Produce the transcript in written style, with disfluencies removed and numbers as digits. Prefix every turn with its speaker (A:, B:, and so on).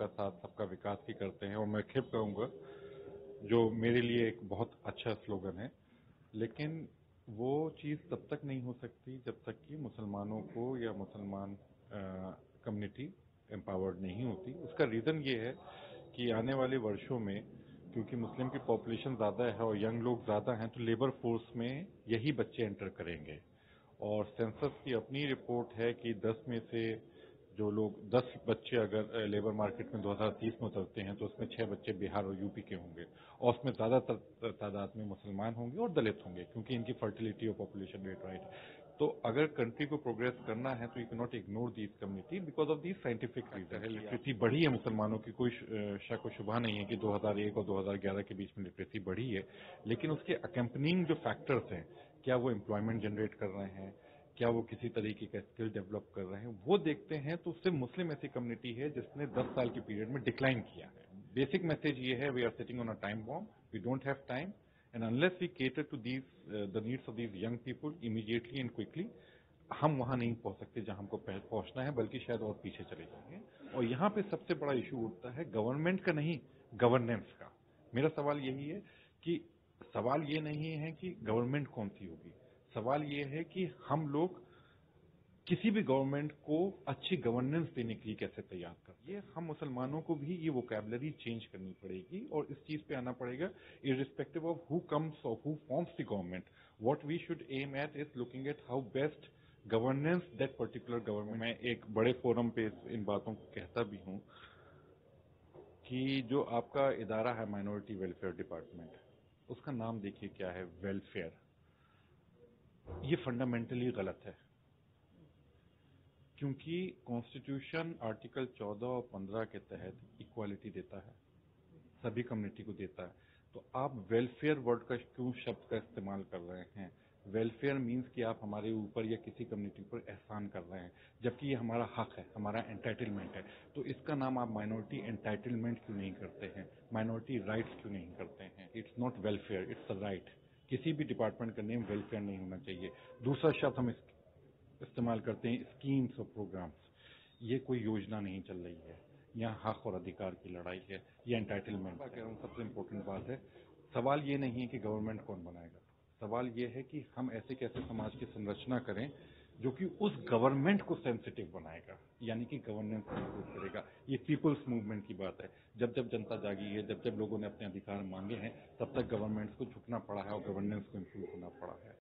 A: सबका साथ सबका विकास की करते हैं, और मैं फिर कहूँगा जो मेरे लिए एक बहुत अच्छा स्लोगन है, लेकिन वो चीज़ तब तक नहीं हो सकती जब तक कि मुसलमानों को या मुसलमान कम्युनिटी एम्पावर्ड नहीं होती। उसका रीज़न ये है कि आने वाले वर्षों में क्योंकि मुस्लिम की पॉपुलेशन ज़्यादा है और यंग लोग ज़्यादा हैं, तो लेबर फोर्स में यही बच्चे एंटर करेंगे। और सेंसस की अपनी रिपोर्ट है कि 10 में से जो लोग 10 बच्चे अगर लेबर मार्केट में 2030 में उतरते हैं तो उसमें 6 बच्चे बिहार और यूपी के होंगे, और उसमें ज़्यादातर तादाद में मुसलमान होंगे और दलित होंगे, क्योंकि इनकी फर्टिलिटी और पॉपुलेशन रेट राइट। तो अगर कंट्री को प्रोग्रेस करना है तो you can not ignore this community because of this scientific reason है। लिटरेसी बढ़ी है मुसलमानों की, कोई शक और शुबा नहीं है कि 2001 और 2011 के बीच में लिटरेसी बढ़ी है, लेकिन उसके अकम्पनिंग जो फैक्टर्स हैं, क्या वो एम्प्लॉयमेंट जनरेट कर रहे हैं, क्या वो किसी तरीके का स्किल डेवलप कर रहे हैं, वो देखते हैं। तो सिर्फ मुस्लिम ऐसी कम्युनिटी है जिसने 10 साल के पीरियड में डिक्लाइन किया है। बेसिक मैसेज ये है, we are sitting on a time bomb, we don't have time, and unless we cater to these the needs of these young people immediately and quickly, हम वहां नहीं पहुंच सकते जहां हमको पहुंचना है, बल्कि शायद और पीछे चले जाएंगे। और यहाँ पे सबसे बड़ा इशू उठता है गवर्नमेंट का नहीं, गवर्नेंस का। मेरा सवाल यही है कि सवाल ये नहीं है कि गवर्नमेंट कौन सी होगी, सवाल ये है कि हम लोग किसी भी गवर्नमेंट को अच्छी गवर्नेंस देने के लिए कैसे तैयार कर। ये हम मुसलमानों को भी ये वोकैबुलरी चेंज करनी पड़ेगी और इस चीज पे आना पड़ेगा, इररिस्पेक्टिव ऑफ हु कम्स और who forms the government. What we should aim at is looking at how best governance that particular government. मैं एक बड़े फोरम पे इन बातों को कहता भी हूँ कि जो आपका इदारा है माइनॉरिटी वेलफेयर डिपार्टमेंट, उसका नाम देखिए क्या है, वेलफेयर। ये फंडामेंटली गलत है, क्योंकि कॉन्स्टिट्यूशन आर्टिकल 14 और 15 के तहत इक्वालिटी देता है, सभी कम्युनिटी को देता है। तो आप वेलफेयर वर्ड का क्यों शब्द का इस्तेमाल कर रहे हैं? वेलफेयर मीन्स कि आप हमारे ऊपर या किसी कम्युनिटी पर एहसान कर रहे हैं, जबकि ये हमारा हक है, हमारा एंटाइटलमेंट है। तो इसका नाम आप माइनॉरिटी एंटाइटलमेंट क्यों नहीं करते हैं, माइनॉरिटी राइट्स क्यों नहीं करते हैं? It's not welfare, it's a right. किसी भी डिपार्टमेंट का नेम वेलफेयर नहीं होना चाहिए। दूसरा शब्द हम इस्तेमाल करते हैं स्कीम्स और प्रोग्राम्स। ये कोई योजना नहीं चल रही है, यहाँ हक और अधिकार की लड़ाई है, ये एंटाइटलमेंट कह रहा हूँ। सबसे इम्पोर्टेंट बात है, सवाल ये नहीं है कि गवर्नमेंट कौन बनाएगा, सवाल ये है कि हम ऐसे कैसे समाज की संरचना करें जो कि उस गवर्नमेंट को सेंसिटिव बनाएगा, यानी कि गवर्नेंस को इम्प्रूव करेगा। ये पीपल्स मूवमेंट की बात है। जब जब जनता जागी है, जब जब लोगों ने अपने अधिकार मांगे हैं, तब तक गवर्नमेंट्स को झुकना पड़ा है और गवर्नेंस को इम्प्रूव होना पड़ा है।